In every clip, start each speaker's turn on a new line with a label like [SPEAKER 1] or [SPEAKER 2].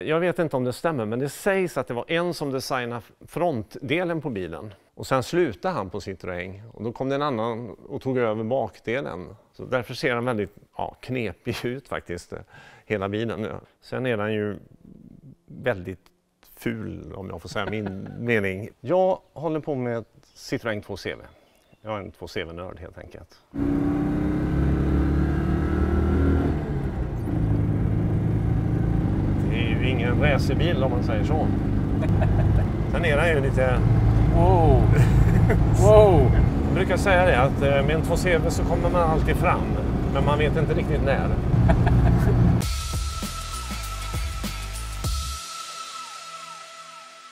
[SPEAKER 1] Jag vet inte om det stämmer, men det sägs att det var en som designade frontdelen på bilen. Och sen slutade han på Citroën och då kom det en annan och tog över bakdelen. Så därför ser den väldigt knepig ut faktiskt, hela bilen. Sen är den ju väldigt ful, om jag får säga min mening. Jag håller på med Citroën 2CV. Jag är en 2CV-nörd helt enkelt. Det är ju ingen racerbil om man säger så. Sen är den ju lite...
[SPEAKER 2] Wow! Wow!
[SPEAKER 1] Jag brukar säga det att med en 2CV så kommer man alltid fram. Men man vet inte riktigt när.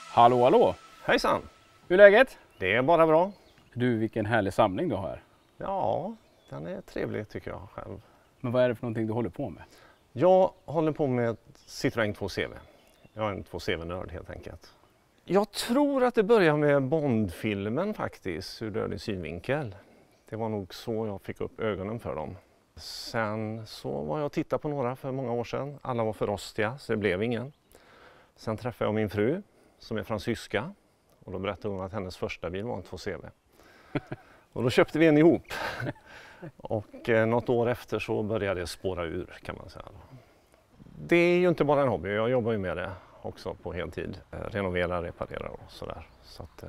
[SPEAKER 2] Hallå, hallå!
[SPEAKER 1] Hejsan!
[SPEAKER 2] Hur är läget?
[SPEAKER 1] Det är bara bra.
[SPEAKER 2] Du, vilken härlig samling du har.
[SPEAKER 1] Ja, den är trevlig tycker jag själv.
[SPEAKER 2] Men vad är det för någonting du håller på med?
[SPEAKER 1] Jag håller på med Citroën 2CV. Jag är en 2CV-nörd helt enkelt. Jag tror att det börjar med Bond-filmen faktiskt, ur dödlig synvinkel. Det var nog så jag fick upp ögonen för dem. Sen så var jag och tittade på några för många år sedan. Alla var för rostiga så det blev ingen. Sen träffade jag min fru som är fransyska. Och då berättade hon att hennes första bil var en 2CV. Och då köpte vi en ihop. Och något år efter så började det spåra ur kan man säga. Det är ju inte bara en hobby, jag jobbar ju med det också på heltid. Renovera, reparera och sådär. Så att,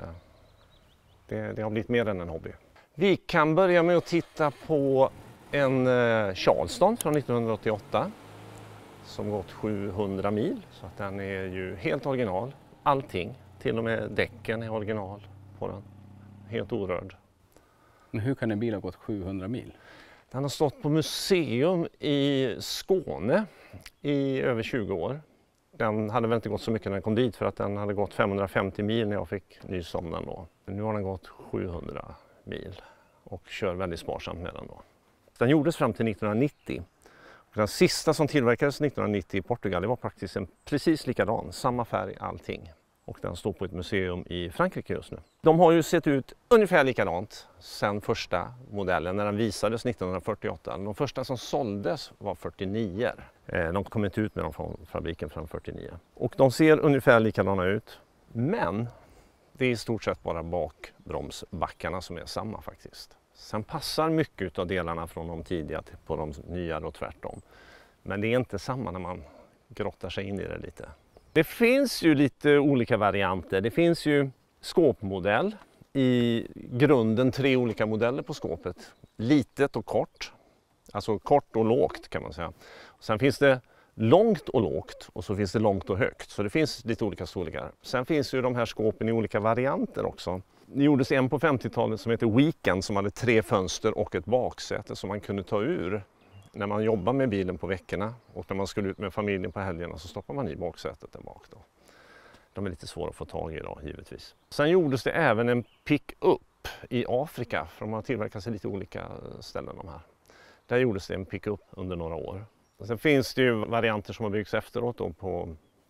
[SPEAKER 1] det har blivit mer än en hobby. Vi kan börja med att titta på en Charleston från 1988. Som gått 700 mil, så att den är ju helt original. Allting, till och med däcken är original på den. Helt orörd.
[SPEAKER 2] Men hur kan en bil ha gått 700 mil?
[SPEAKER 1] Den har stått på museum i Skåne i över 20 år. Den hade väl inte gått så mycket när den kom dit för att den hade gått 550 mil när jag fick nys om den då. Nu har den gått 700 mil och kör väldigt sparsamt med den då. Den gjordes fram till 1990. Den sista som tillverkades 1990 i Portugal, det var faktiskt precis likadan, samma färg, allting. Och den står på ett museum i Frankrike just nu. De har ju sett ut ungefär likadant sedan första modellen när den visades 1948. De första som såldes var 49. De kom inte ut med dem från fabriken förrän 49. Och de ser ungefär likadana ut. Men det är i stort sett bara bakbromsbackarna som är samma faktiskt. Sen passar mycket av delarna från de tidiga på de nya och tvärtom. Men det är inte samma när man grottar sig in i det lite. Det finns ju lite olika varianter. Det finns ju skåpmodell. I grunden 3 olika modeller på skåpet. Litet och kort. Alltså kort och lågt kan man säga. Sen finns det långt och lågt och så finns det långt och högt. Så det finns lite olika storlekar. Sen finns ju de här skåpen i olika varianter också. Det gjordes en på 50-talet som heter Weekend som hade 3 fönster och ett baksäte som man kunde ta ur. När man jobbar med bilen på veckorna och när man skulle ut med familjen på helgerna så stoppar man i baksätet där bak då. De är lite svåra att få tag i idag givetvis. Sen gjordes det även en pick-up i Afrika för de har tillverkats i lite olika ställen de här. Där gjordes det en pick-up under några år. Och sen finns det ju varianter som har byggts efteråt då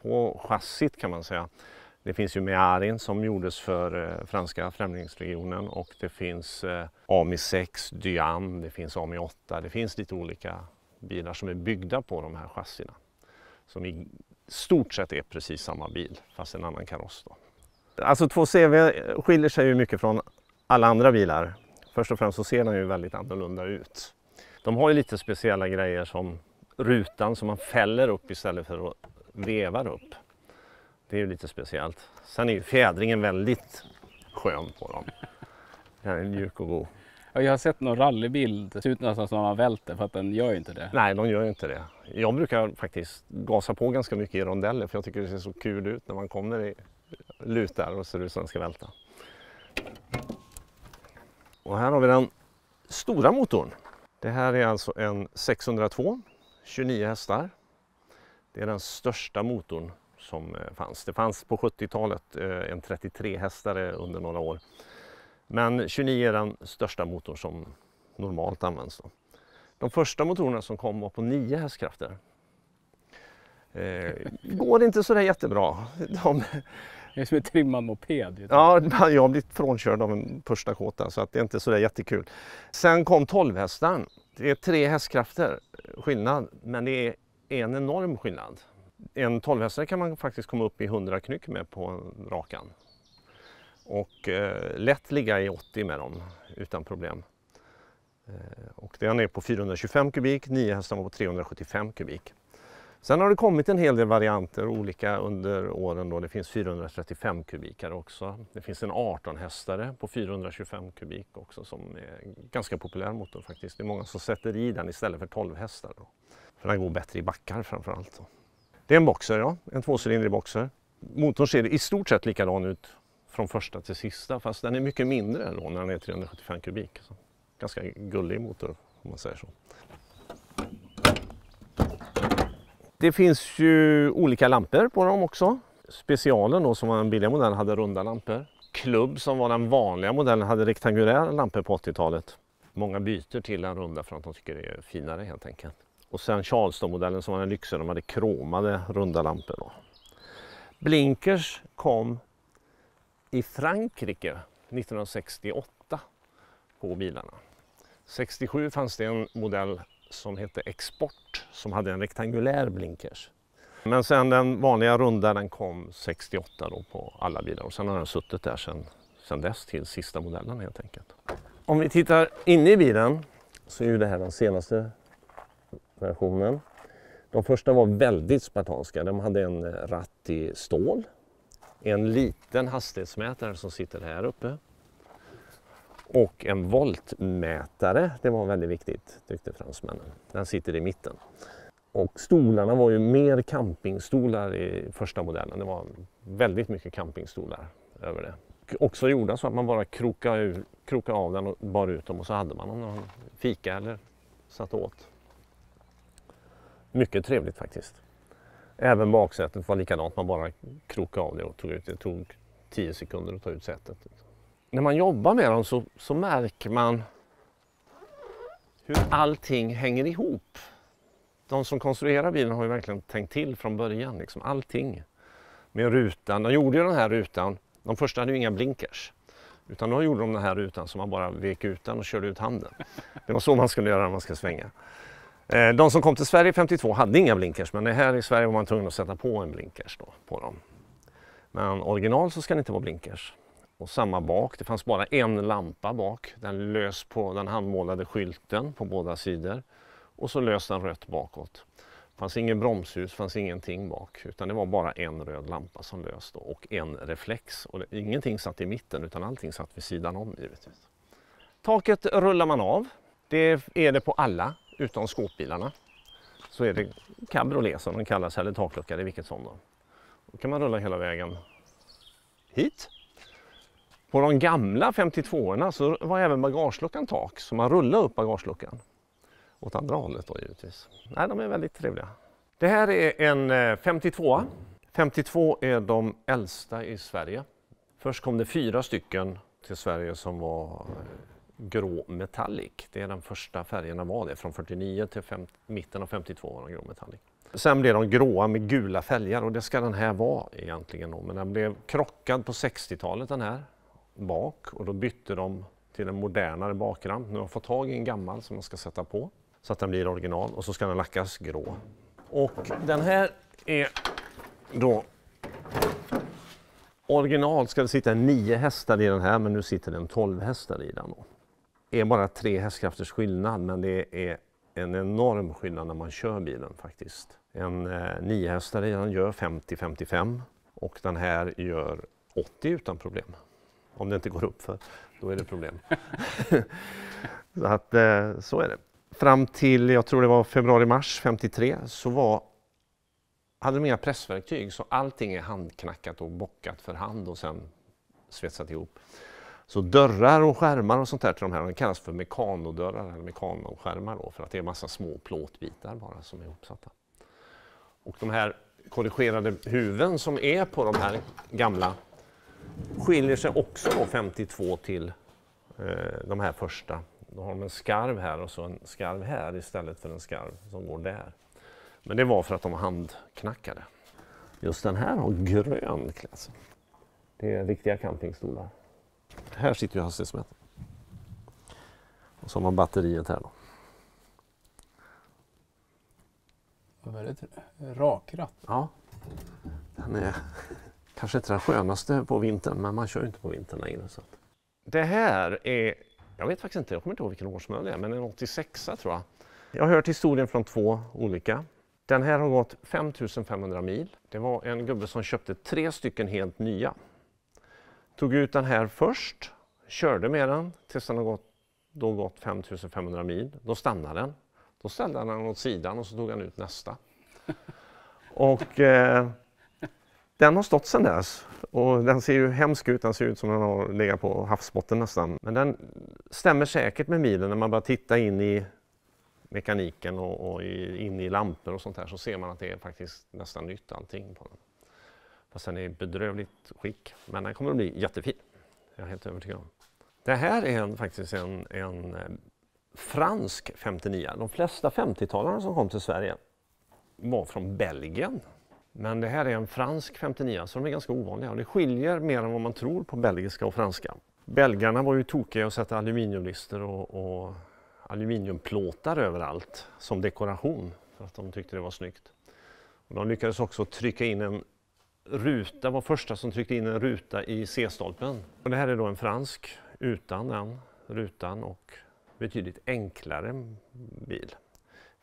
[SPEAKER 1] på chassit kan man säga. Det finns ju Mearin som gjordes för franska främlingsregionen och det finns Ami 6, Dyan, det finns Ami 8. Det finns lite olika bilar som är byggda på de här chassierna. Som i stort sett är precis samma bil fast en annan kaross då. Alltså 2CV skiljer sig ju mycket från alla andra bilar. Först och främst så ser den ju väldigt annorlunda ut. De har ju lite speciella grejer som rutan som man fäller upp istället för att veva upp. Det är ju lite speciellt. Sen är ju fjädringen väldigt skön på dem. Den är mjuk och god.
[SPEAKER 2] Ja, jag har sett någon rallybild. Det ser ut nästan som man välter för att den gör ju inte det.
[SPEAKER 1] Nej, de gör ju inte det. Jag brukar faktiskt gasa på ganska mycket i rondeller för jag tycker det ser så kul ut när man kommer i lutar och ser ut som den ska välta. Och här har vi den stora motorn. Det här är alltså en 602, 29 hästar. Det är den största motorn som fanns. Det fanns på 70-talet en 33 hästare under några år. Men 29 är den största motorn som normalt används då. De första motorerna som kom var på 9 hästkrafter. Går inte så där jättebra.
[SPEAKER 2] Det är som en trimmad moped.
[SPEAKER 1] Ja, jag har blivit frånkörd av en första kåta så att det är inte så där jättekul. Sen kom 12 hästar. Det är 3 hästkrafter skillnad, men det är en enorm skillnad. En 12-hästare kan man faktiskt komma upp i 100 knyck med på en rakan. Och lätt ligga i 80 med dem utan problem. Och den är på 425 kubik, 9 hästar var på 375 kubik. Sen har det kommit en hel del varianter olika under åren då. Det finns 435 kubikare också. Det finns en 18-hästare på 425 kubik också som är ganska populär motor faktiskt. Det är många som sätter i den istället för 12-hästar då. För den går bättre i backar framförallt. Det är en boxer, ja, en 2-cylindrig boxer. Motorn ser i stort sett likadan ut från första till sista, fast den är mycket mindre då när den är 375 kubik. Så ganska gullig motor om man säger så. Det finns ju olika lampor på dem också. Specialen då, som var den billiga modellen, hade runda lampor. Club, som var den vanliga modellen, hade rektangulära lampor på 80-talet. Många byter till den runda för att de tycker det är finare helt enkelt. Och sen Charleston-modellen som var en lyxigare, de hade kromade runda lampor då. Blinkers kom i Frankrike 1968 på bilarna. 67 fanns det en modell som hette Export som hade en rektangulär blinkers. Men sen den vanliga runda den kom 68 då på alla bilar och sen har den suttit där sen dess till sista modellen helt enkelt. Om vi tittar inne i bilen så är ju det här den senaste versionen. De första var väldigt spartanska. De hade en ratt i stål, en liten hastighetsmätare som sitter här uppe och en voltmätare. Det var väldigt viktigt tyckte fransmännen. Den sitter i mitten. Och stolarna var ju mer campingstolar i första modellen. Det var väldigt mycket campingstolar över det. Också gjorda så att man bara krokade av den och bar ut dem och så hade man någon fika eller satt åt. Mycket trevligt faktiskt. Även baksätet var likadant, man bara krokade av det och tog ut det. Det tog 10 sekunder att ta ut sätet. När man jobbar med dem så märker man hur allting hänger ihop. De som konstruerar bilen har ju verkligen tänkt till från början, liksom allting. Med rutan, de gjorde ju den här rutan, de första hade ju inga blinkers. Utan då gjorde de den här rutan som man bara vek ut den och körde ut handen. Det var så man skulle göra när man ska svänga. De som kom till Sverige 52 hade inga blinkers, men här i Sverige var man tvungen att sätta på en blinkers då, på dem. Men original så ska det inte vara blinkers. Och samma bak, det fanns bara en lampa bak, den lös på den handmålade skylten på båda sidor. Och så lös den rött bakåt. Det fanns ingen bromsljus, fanns ingenting bak, utan det var bara en röd lampa som lös då, och en reflex. Och ingenting satt i mitten utan allting satt vid sidan om givetvis. Taket rullar man av, det är det på alla utom skåpbilarna. Så är det cabriolet som den kallas, eller taklucka, det är vilket som då. Då kan man rulla hela vägen hit. På de gamla 52orna så var även bagageluckan tak, så man rullade upp bagageluckan. Åt andra hållet då givetvis. Nej, de är väldigt trevliga. Det här är en 52. 52 är de äldsta i Sverige. Först kom det 4 stycken till Sverige som var grå metallic. Det är den första färgerna var det. Från 49 till mitten av 52 var de grå metallic. Sen blev de gråa med gula fälgar och det ska den här vara egentligen då. Men den blev krockad på 60-talet den här bak och då bytte de till en modernare bakramp. Nu har de fått tag i en gammal som man ska sätta på så att den blir original och så ska den lackas grå. Och den här är då original, ska det sitta 9 hästar i den här, men nu sitter det en 12 hästar i den då. Det är bara 3 hästkrafters skillnad, men det är en enorm skillnad när man kör bilen faktiskt. En 9 hästare den gör 50-55 och den här gör 80 utan problem. Om det inte går upp för, då är det problem. Så att så är det. Fram till, jag tror det var februari-mars 53, så hade de inga pressverktyg, så allting är handknackat och bockat för hand och sen svetsat ihop. Så dörrar och skärmar och sånt där till de här, de kallas för mekanodörrar eller mekanoskärmar då, för att det är massa små plåtbitar bara som är ihopsatta. Och de här korrigerade huven som är på de här gamla skiljer sig också då 52 till de här första. Då har de en skarv här och så en skarv här istället för en skarv som går där. Men det var för att de var handknackade. Just den här har grön klass. Det är riktiga campingstolar. Här sitter ju hastighetsmätaren. Och så har man batteriet här då.
[SPEAKER 2] Väldigt rakratt.
[SPEAKER 1] Ja, den är kanske inte den skönaste på vintern, men man kör ju inte på vintern längre. Så. Det här är, jag vet faktiskt inte, jag kommer inte ihåg vilken årsmodell det är, men en 86 tror jag. Jag har hört historien från 2 olika. Den här har gått 5500 mil. Det var en gubbe som köpte 3 stycken helt nya. Tog ut den här först, körde med den tills den har gått 5500 mil. Då stannade den. Då ställde han den åt sidan och så tog han ut nästa. Och den har stått sedan dess. Och den ser ju hemsk ut, den ser ut som den har legat på havsbotten nästan. Men den stämmer säkert med milen när man bara tittar in i mekaniken och in i lampor och sånt här, så ser man att det är faktiskt nästan nytt allting på den. Fast den är i bedrövligt skick, men den kommer att bli jättefin. Jag är helt övertygad om. Det här är faktiskt en fransk 59. De flesta 50-talarna som kom till Sverige var från Belgien. Men det här är en fransk 59, så de är ganska ovanliga. Och det skiljer mer än vad man tror på belgiska och franska. Belgarna var ju tokiga att sätta aluminiumlister och aluminiumplåtar överallt som dekoration för att de tyckte det var snyggt. Och de lyckades också trycka in en ruta, var första som tryckte in en ruta i C-stolpen. Och det här är då en fransk utan den rutan och betydligt enklare bil.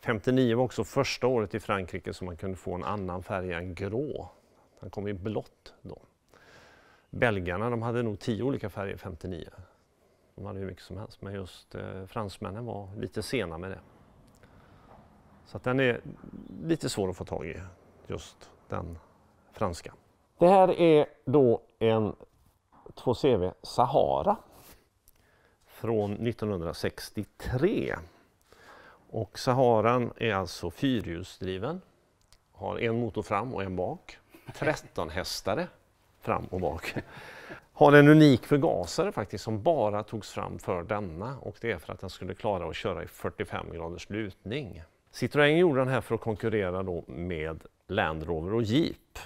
[SPEAKER 1] 59 var också första året i Frankrike som man kunde få en annan färg än grå. Den kom i blått då. Belgarna, de hade nog 10 olika färger 59. De hade hur mycket som helst, men just fransmännen var lite sena med det. Så att den är lite svår att få tag i, just den franska. Det här är då en 2CV Sahara från 1963. Och Saharan är alltså fyrhjulsdriven, har en motor fram och en bak, 13 hästare fram och bak. Har en unik förgasare faktiskt som bara togs fram för denna, och det är för att den skulle klara att köra i 45 graders lutning. Citroën gjorde den här för att konkurrera då med Land Rover och Jeep.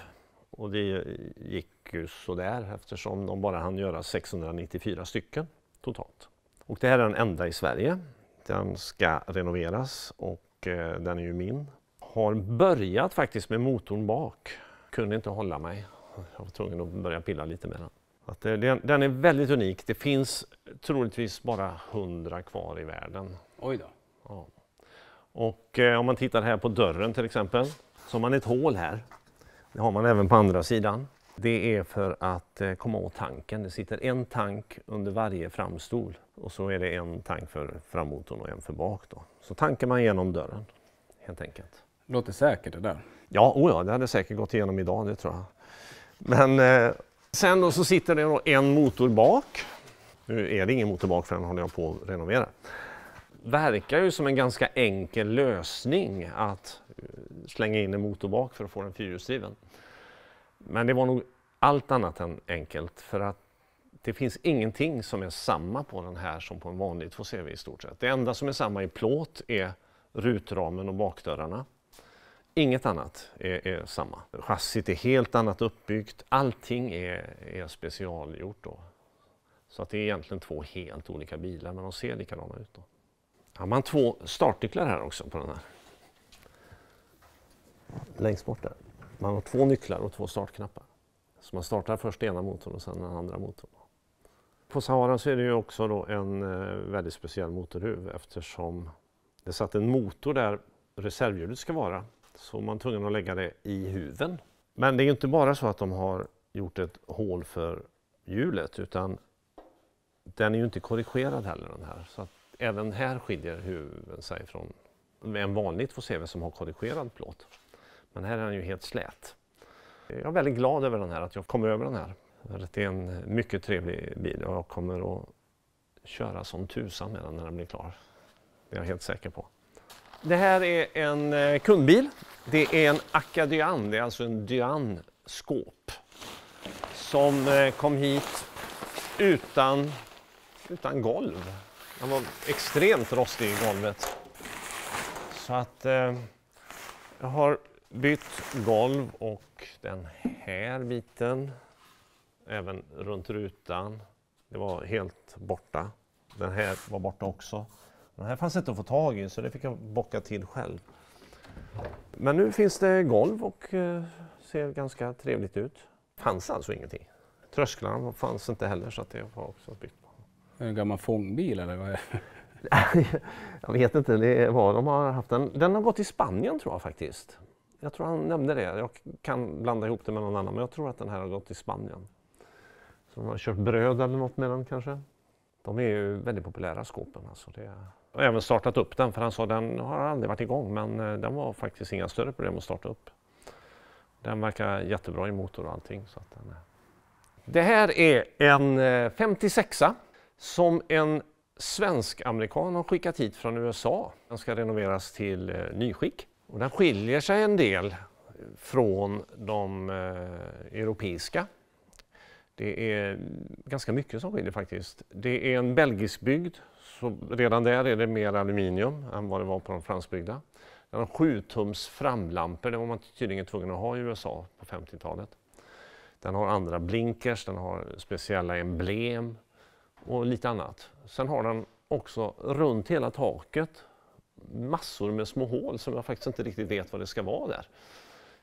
[SPEAKER 1] Och det gick ju sådär eftersom de bara hann göra 694 stycken totalt. Och det här är den enda i Sverige. Den ska renoveras och den är ju min. Har börjat faktiskt med motorn bak. Kunde inte hålla mig. Jag var tvungen att börja pilla lite med den. Att den är väldigt unik. Det finns troligtvis bara 100 kvar i världen.
[SPEAKER 2] Oj då.
[SPEAKER 1] Ja. Och om man tittar här på dörren till exempel, så har man ett hål här. Det har man även på andra sidan. Det är för att komma åt tanken. Det sitter en tank under varje framstol. Och så är det en tank för frammotorn och en för bak då. Så tankar man igenom dörren, helt enkelt.
[SPEAKER 2] Låter säkert det där.
[SPEAKER 1] Ja, det hade säkert gått igenom idag, det tror jag. Men sen då så sitter det då en motor bak. Nu är det ingen motor bak för den håller jag på att renovera. Verkar ju som en ganska enkel lösning att slänga in en motor bak för att få den fyrhjulsdriven. Men det var nog allt annat än enkelt, för att det finns ingenting som är samma på den här som på en vanlig 2CV i stort sett. Det enda som är samma i plåt är rutramen och bakdörrarna. Inget annat är samma. Chassit är helt annat uppbyggt. Allting är specialgjort då. Så att det är egentligen 2 helt olika bilar, men de ser likadana ut då. Ja, man har 2 startnycklar här också på den här. Längst bort där. Man har 2 nycklar och 2 startknappar. Så man startar först ena motorn och sen den andra motorn. På Sahara så är det ju också då en väldigt speciell motorhuv, eftersom det satt en motor där reservhjulet ska vara. Så man är tvungen att lägga det i huven. Men det är ju inte bara så att de har gjort ett hål för hjulet, utan den är ju inte korrigerad heller den här. Så att även här skiljer huven sig från en vanlig 2CV som har korrigerad plåt. Men här är den ju helt slät. Jag är väldigt glad över den här, att jag kom över den här. Det är en mycket trevlig bil och jag kommer att köra som tusan med den när den blir klar. Det är jag helt säker på. Det här är en kundbil. Det är en Acca Dyan, det är alltså en Dyan-skåp. Som kom hit utan golv. Den var extremt rostig i golvet. Så att jag har bytt golv och den här biten, även runt rutan, det var helt borta. Den här var borta också. Den här fanns inte att få tag i, så det fick jag bocka till själv. Men nu finns det golv och ser ganska trevligt ut. Fanns alltså ingenting. Trösklarna fanns inte heller så att det var också byggt på.
[SPEAKER 2] En gammal fångbil eller vad är det?
[SPEAKER 1] Jag vet inte, det är vad de har haft. Den har gått i Spanien tror jag faktiskt. Jag tror han nämnde det. Jag kan blanda ihop det med någon annan, men jag tror att den här har gått i Spanien. Så de har kört bröd eller något med den kanske. De är ju väldigt populära skåpen. Alltså det. Jag har även startat upp den, för han sa att den har aldrig varit igång, men den var faktiskt inga större problem att starta upp. Den verkar jättebra i motor och allting. Så att den är. Det här är en 56a som en svensk-amerikan har skickat hit från USA. Den ska renoveras till nyskick. Och den skiljer sig en del från de europeiska. Det är ganska mycket som skiljer faktiskt. Det är en belgisk byggd, så redan där är det mer aluminium än vad det var på de franskbyggda. Den har 7-tums framlampor, det var man tydligen tvungen att ha i USA på 50-talet. Den har andra blinkers, den har speciella emblem och lite annat. Sen har den också runt hela taket massor med små hål som jag faktiskt inte riktigt vet vad det ska vara där.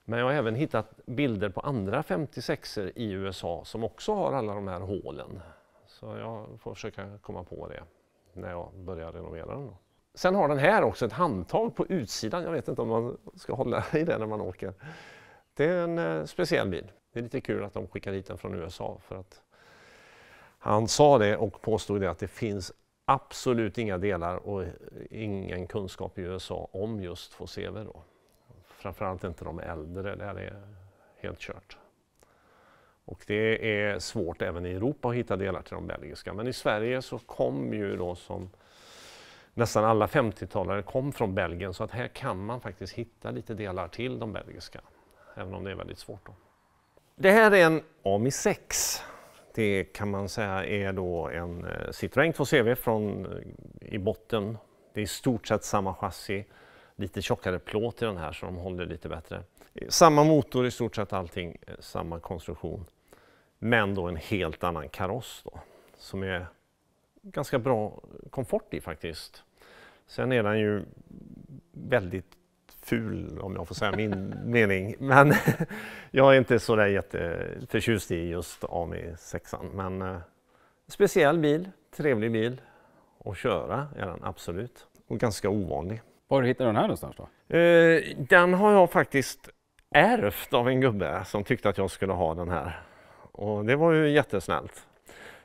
[SPEAKER 1] Men jag har även hittat bilder på andra 56er i USA som också har alla de här hålen. Så jag får försöka komma på det när jag börjar renovera den. Sen har den här också ett handtag på utsidan. Jag vet inte om man ska hålla i det när man åker. Det är en speciell bil. Det är lite kul att de skickar hit den från USA för att han sa det och påstod det att det finns absolut inga delar och ingen kunskap i USA om just Fauceve då. Framförallt inte de äldre, där är helt kört. Och det är svårt även i Europa att hitta delar till de belgiska. Men i Sverige så kom ju då som nästan alla 50-talare kom från Belgien, så att här kan man faktiskt hitta lite delar till de belgiska. Även om det är väldigt svårt då. Det här är en AMI 6. Det kan man säga är då en Citroën 2CV från i botten. Det är i stort sett samma chassi. Lite tjockare plåt i den här så de håller lite bättre. Samma motor i stort sett allting, samma konstruktion. Men då en helt annan kaross då. Som är ganska bra komfort i faktiskt. Sen är den ju väldigt ful om jag får säga min mening. Men jag är inte så där jätteförtjust i just AMI 6. Men speciell bil, trevlig bil att köra är den absolut. Och ganska ovanlig.
[SPEAKER 2] Var hittade du den här någonstans då?
[SPEAKER 1] Den har jag faktiskt ärvt av en gubbe som tyckte att jag skulle ha den här. Och det var ju jättesnällt.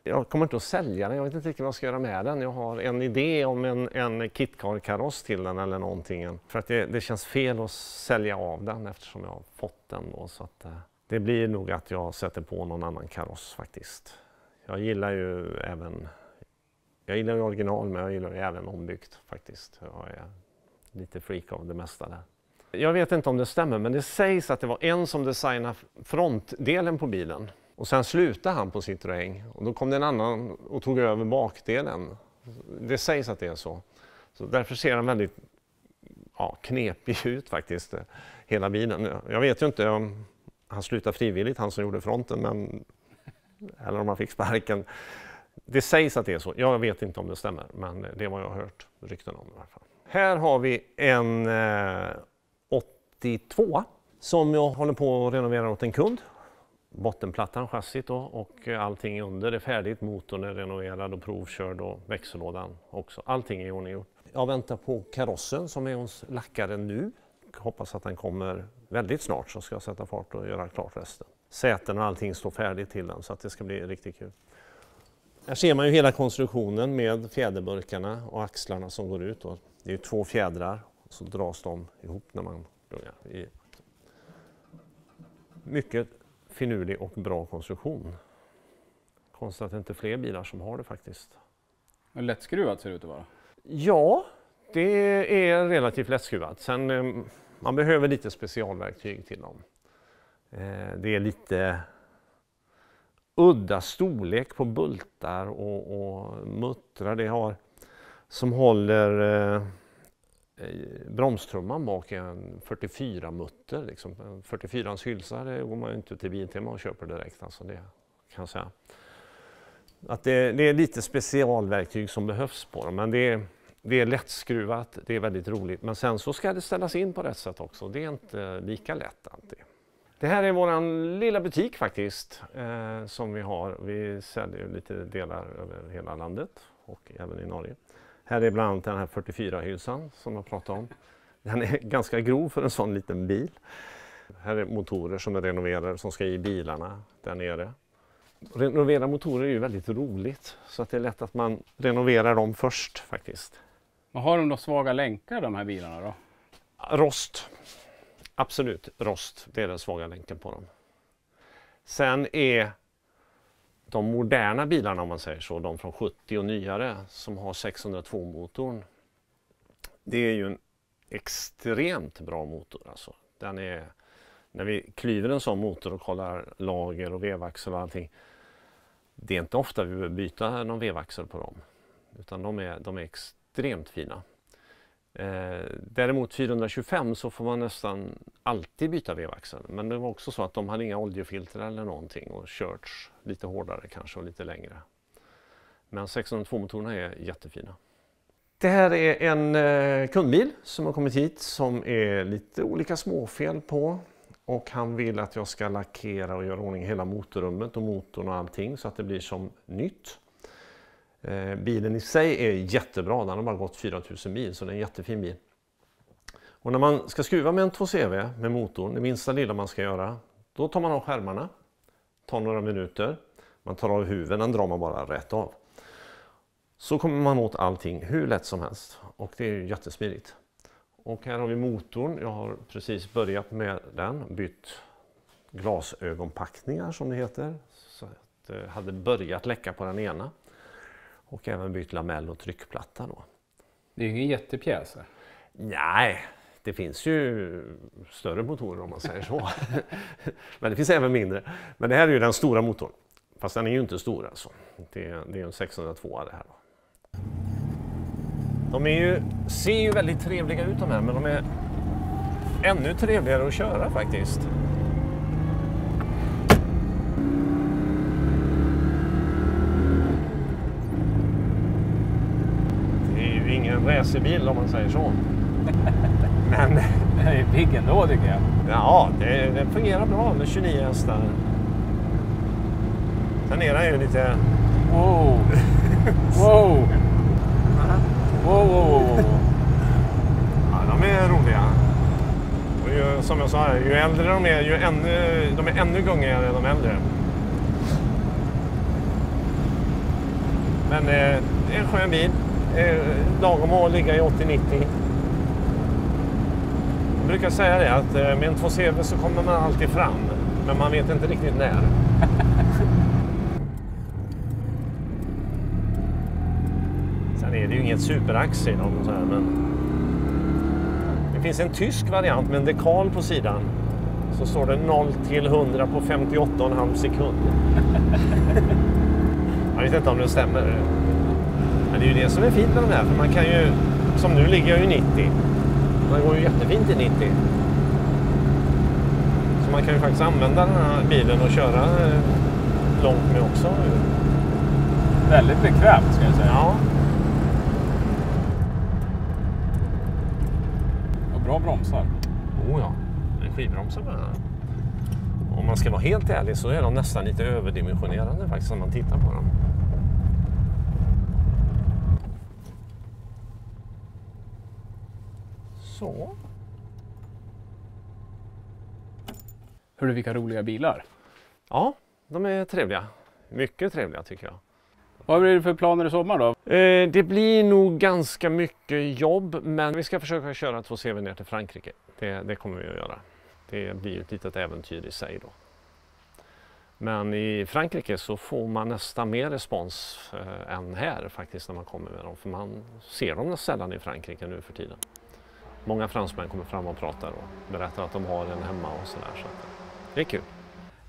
[SPEAKER 1] Jag kommer inte att sälja den, jag vet inte riktigt vad jag ska göra med den. Jag har en idé om en KitKar-kaross till den eller någonting. För att det känns fel att sälja av den eftersom jag har fått den då. Så att, det blir nog att jag sätter på någon annan kaross faktiskt. Jag gillar ju original, men jag gillar ju även ombyggt faktiskt. Jag är lite freak av det mesta där. Jag vet inte om det stämmer, men det sägs att det var en som designade frontdelen på bilen. Och sen slutade han på Citroën och då kom det en annan och tog över bakdelen. Det sägs att det är så. Så därför ser den väldigt knepig ut faktiskt, hela bilen. Jag vet ju inte om han slutade frivilligt, han som gjorde fronten, eller om han fick sparken. Det sägs att det är så. Jag vet inte om det stämmer, men det är vad jag har hört rykten om i alla fall. Här har vi en 82 som jag håller på att renovera åt en kund. Bottenplattan, chassit då, och allting under är färdigt. Motorn är renoverad och provkörd och växellådan också. Allting är i ordning gjort. Jag väntar på karossen som är hos lackaren nu. Hoppas att den kommer väldigt snart, så ska jag sätta fart och göra klart resten. Säten och allting står färdigt till den så att det ska bli riktigt kul. Här ser man ju hela konstruktionen med fjäderburkarna och axlarna som går ut. Det är 2 fjädrar och så dras de ihop när man gungar. Mycket finurlig och bra konstruktion. Konstigt att det inte är fler bilar som har det faktiskt.
[SPEAKER 2] Men lättskruvat ser det ut att vara.
[SPEAKER 1] Ja, det är relativt lättskruvat. Sen man behöver lite specialverktyg till dem. Det är lite udda storlek på bultar och muttrar. Det har som håller bromstrumman bak en 44 mutter. Liksom. 44ans hylsa, det går man inte till Biltema och köper direkt. Alltså det kan jag säga. Att det är lite specialverktyg som behövs på dem. Men det Det är lättskruvat, det är väldigt roligt, men sen så ska det ställas in på rätt sätt också. Det är inte lika lätt alltid. Det här är våran lilla butik faktiskt som vi har. Vi säljer lite delar över hela landet och även i Norge. Här är bland annat den här 44-hylsan som jag pratade om. Den är ganska grov för en sån liten bil. Här är motorer som är renoverade som ska i bilarna där nere. Renovera motorer är ju väldigt roligt så att det är lätt att man renoverar dem först faktiskt.
[SPEAKER 2] Men har de då svaga länkar de här bilarna då?
[SPEAKER 1] Rost. Absolut, rost. Det är den svaga länken på dem. Sen är de moderna bilarna, om man säger så, de från 70 och nyare som har 602-motorn. Det är ju en extremt bra motor. Alltså. När vi klyver en sån motor och kollar lager och vevaxel och allting. Det är inte ofta vi behöver byta någon vevaxel på dem. Utan de är extremt fina. Däremot 425 så får man nästan alltid byta vevaxeln. Men det var också så att de hade inga oljefilter eller någonting och körts lite hårdare kanske och lite längre. Men 602-motorerna är jättefina. Det här är en kundbil som har kommit hit som är lite olika småfel på. Och han vill att jag ska lackera och göra ordning hela motorrummet och motorn och allting så att det blir som nytt. Bilen i sig är jättebra, den har bara gått 4000 mil så det är en jättefin bil. Och när man ska skruva med en 2CV med motorn, det minsta lilla man ska göra, då tar man av skärmarna, tar några minuter, man tar av huven, den drar man bara rätt av. Så kommer man åt allting hur lätt som helst och det är ju jättesmidigt. Och här har vi motorn, jag har precis börjat med den, bytt glasögonpackningar som det heter. Så att det hade börjat läcka på den ena. Och även bytt lamell och tryckplatta då.
[SPEAKER 2] Det är ju ingen jättepjäs.
[SPEAKER 1] Nej, det finns ju större motorer om man säger så. Men det finns även mindre. Men det här är ju den stora motorn. Fast den är ju inte stor alltså. Det är en 602 det här då. De ser ju väldigt trevliga ut de här, men de är ännu trevligare att köra faktiskt. Det är ju ingen racerbil om man säger så. Men
[SPEAKER 2] den är pigg ändå tycker jag.
[SPEAKER 1] Ja, det fungerar bra med 29 hästar. Sen är den ju lite...
[SPEAKER 2] Wow! Wow! Wow.
[SPEAKER 1] Ja, de är roliga. Och ju, som jag sa, ju äldre de är ännu gungigare än de äldre. Men det är en skön bil. Lagom att ligga i 80-90. Jag brukar säga det att med en 2CV så kommer man alltid fram. Men man vet inte riktigt när. Sen är det ju inget superaxel om så här, men det finns en tysk variant med en dekal på sidan. Så står det 0 till 100 på 58,5 sekund. Jag vet inte om det stämmer. Men det är ju det som är fint med de här. För man kan ju, som nu ligger jag ju 90. Man går ju jättefint i 90. Så man kan ju faktiskt använda den här bilen och köra långt med också.
[SPEAKER 2] Väldigt bekvämt ska jag säga.
[SPEAKER 1] Ja.
[SPEAKER 2] Och bra bromsar.
[SPEAKER 1] Oh ja, energibromsar bara. Om man ska vara helt ärlig så är de nästan lite överdimensionerande faktiskt när man tittar på dem. Så.
[SPEAKER 2] Hörru, vilka roliga bilar.
[SPEAKER 1] Ja, de är trevliga. Mycket trevliga tycker jag.
[SPEAKER 2] Vad blir det för planer i sommar då?
[SPEAKER 1] Det blir nog ganska mycket jobb, men vi ska försöka köra 2CV ner till Frankrike. Det kommer vi att göra. Det blir ett litet äventyr i sig då. Men i Frankrike så får man nästan mer respons än här faktiskt när man kommer med dem. För man ser dem sällan i Frankrike nu för tiden. Många fransmän kommer fram och pratar och berättar att de har en hemma och sådär. Så det är kul.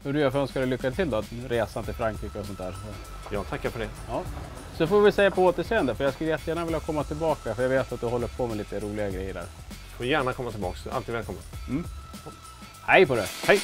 [SPEAKER 2] Hur du önskar dig lycka till då, resan till Frankrike och sånt där.
[SPEAKER 1] Jag tackar för det.
[SPEAKER 2] Ja. Så får vi säga på återseende, för jag skulle jättegärna vilja komma tillbaka, för jag vet att du håller på med lite roliga grejer där.
[SPEAKER 1] Får gärna komma tillbaka, du är alltid välkommen.
[SPEAKER 2] Hej på det!
[SPEAKER 1] Hej!